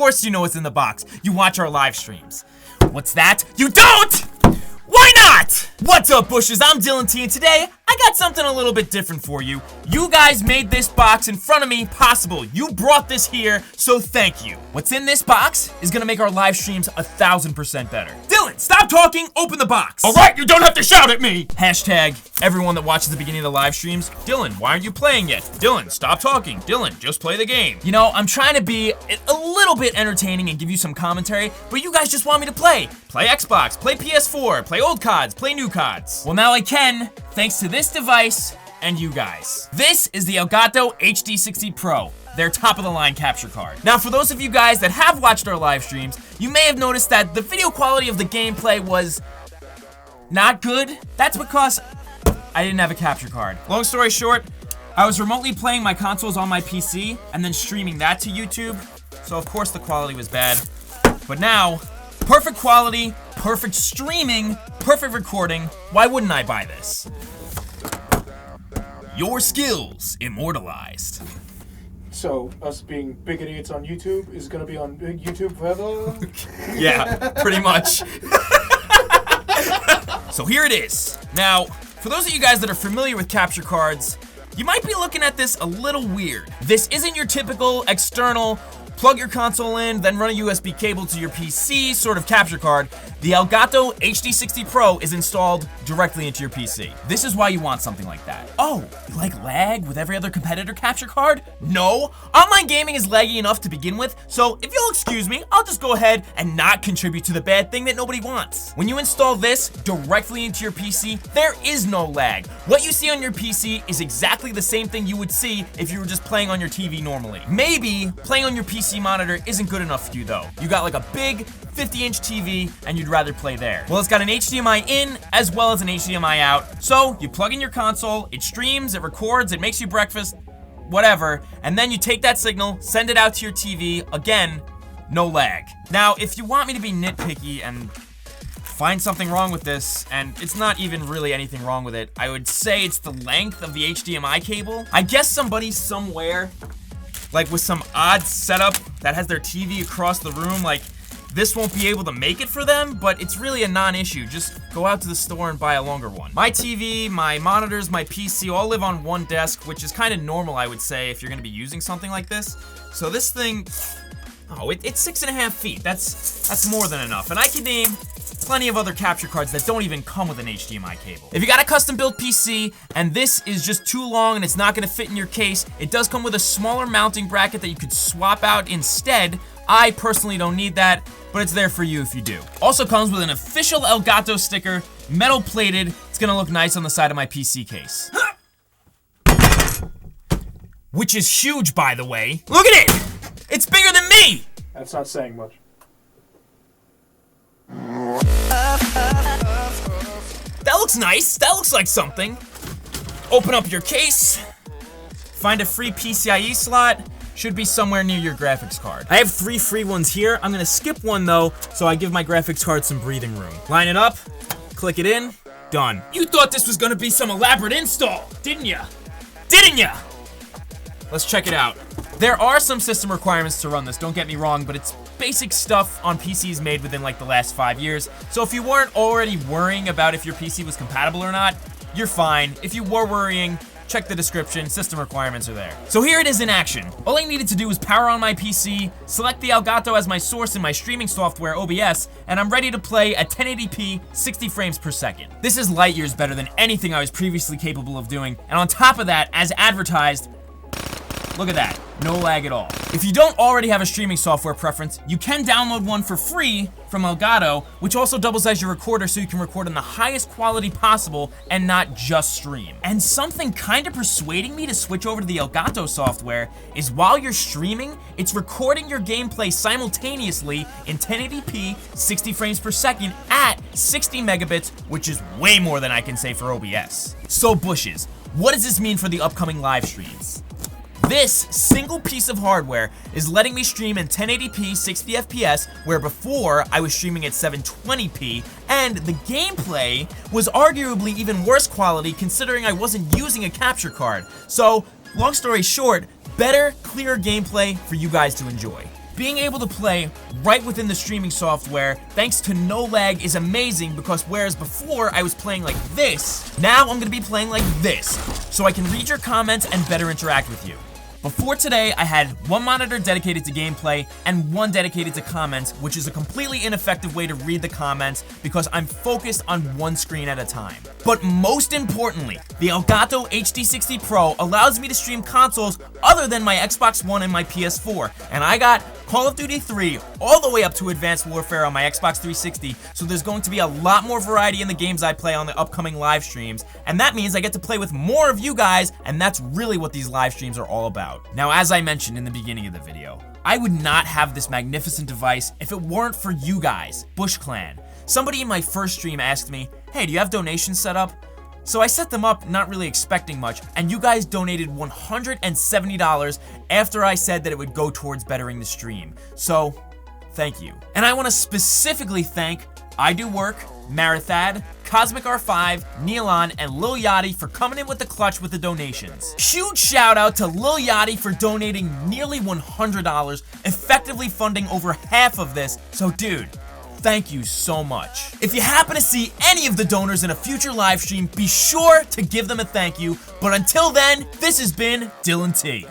course you know what's in the box. You watch our live streams. What's that? You don't! Why not? What's up, Bushes? I'm Dylan T, and today I got something a little bit different for you. You guys made this box in front of me possible. You brought this here, so thank you. What's in this box is gonna make our live streams 1000% better. Dylan, stop talking, open the box. All right, you don't have to shout at me. Hashtag everyone that watches the beginning of the live streams, Dylan, why aren't you playing yet? Dylan, stop talking. Dylan, just play the game. You know, I'm trying to be a little bit entertaining and give you some commentary, but you guys just want me to play. Play Xbox, play PS4, play old CODs, play new CODs. Well, now I can, thanks to this device and you guys. This is the Elgato HD60 Pro, their top-of-the-line capture card. Now, for those of you guys that have watched our live streams, you may have noticed that the video quality of the gameplay was not good. That's because I didn't have a capture card. Long story short, I was remotely playing my consoles on my PC and then streaming that to YouTube, so of course the quality was bad. But now, perfect quality, perfect streaming, perfect recording. Why wouldn't I buy this? Your skills immortalized. So, us being big idiots on YouTube is gonna be on YouTube forever? Yeah, pretty much. So here it is. Now, for those of you guys that are familiar with capture cards, you might be looking at this a little weird. This isn't your typical external plug your console in, then run a USB cable to your PC sort of capture card. The Elgato HD60 Pro is installed directly into your PC. This is why you want something like that. Oh, you like lag with every other competitor capture card? No, online gaming is laggy enough to begin with, so if you'll excuse me, I'll just go ahead and not contribute to the bad thing that nobody wants. When you install this directly into your PC, there is no lag. What you see on your PC is exactly the same thing you would see if you were just playing on your TV normally. Maybe playing on your PC monitor isn't good enough for you though. You got like a big 50-inch TV and you'd rather play there. Well, it's got an HDMI in as well as an HDMI out. So you plug in your console, it streams, it records, it makes you breakfast, whatever, and then you take that signal, send it out to your TV, again, no lag. Now, if you want me to be nitpicky and find something wrong with this, and it's not even really anything wrong with it, I would say it's the length of the HDMI cable. I guess somebody somewhere, like with some odd setup that has their TV across the room, like this won't be able to make it for them, but it's really a non-issue. Just go out to the store and buy a longer one. My TV, my monitors, my PC all live on one desk, which is kind of normal, I would say, if you're gonna be using something like this. So this thing, oh, it's 6.5 feet. That's more than enough. And I can name plenty of other capture cards that don't even come with an HDMI cable. If you got a custom built PC and this is just too long and it's not gonna fit in your case, it does come with a smaller mounting bracket that you could swap out instead. I personally don't need that, but it's there for you if you do. Also comes with an official Elgato sticker, metal plated. It's gonna look nice on the side of my PC case. Which is huge, by the way. Look at it! It's bigger than me! That's not saying much. That looks nice. That looks like something. Open up your case. Find a free PCIe slot. Should be somewhere near your graphics card. I have 3 free ones here. I'm gonna skip one though, so I give my graphics card some breathing room. Line it up, click it in, done. You thought this was gonna be some elaborate install, didn't ya? Didn't ya? Let's check it out. There are some system requirements to run this, don't get me wrong, but it's basic stuff on PCs made within like the last 5 years. So if you weren't already worrying about if your PC was compatible or not, you're fine. If you were worrying, check the description, system requirements are there. So here it is in action. All I needed to do was power on my PC, select the Elgato as my source in my streaming software, OBS, and I'm ready to play at 1080p, 60 frames per second. This is light years better than anything I was previously capable of doing, and on top of that, as advertised, look at that, no lag at all. If you don't already have a streaming software preference, you can download one for free from Elgato, which also doubles as your recorder so you can record in the highest quality possible and not just stream. And something kind of persuading me to switch over to the Elgato software is while you're streaming, it's recording your gameplay simultaneously in 1080p, 60 frames per second at 60 megabits, which is way more than I can say for OBS. So Bushes, what does this mean for the upcoming live streams? This single piece of hardware is letting me stream in 1080p 60 FPS, where before I was streaming at 720p, and the gameplay was arguably even worse quality considering I wasn't using a capture card. So, long story short, better, clearer gameplay for you guys to enjoy. Being able to play right within the streaming software, thanks to no lag, is amazing because whereas before I was playing like this, now I'm gonna be playing like this, so I can read your comments and better interact with you. Before today, I had one monitor dedicated to gameplay and one dedicated to comments, which is a completely ineffective way to read the comments because I'm focused on one screen at a time. But most importantly, the Elgato HD60 Pro allows me to stream consoles other than my Xbox One and my PS4, and I got Call of Duty 3 all the way up to Advanced Warfare on my Xbox 360, so there's going to be a lot more variety in the games I play on the upcoming live streams, and that means I get to play with more of you guys, and that's really what these live streams are all about. Now, as I mentioned in the beginning of the video, I would not have this magnificent device if it weren't for you guys, Bush Clan. Somebody in my first stream asked me, hey, do you have donations set up? So I set them up not really expecting much, and you guys donated $170 after I said that it would go towards bettering the stream. So, thank you. And I want to specifically thank I Do Work, Marathad, Cosmic R5, Neilon, and Lil Yachty for coming in with the clutch with the donations. Huge shout out to Lil Yachty for donating nearly $100, effectively funding over half of this, so dude, thank you so much. If you happen to see any of the donors in a future live stream, be sure to give them a thank you, but until then, this has been Dylan T.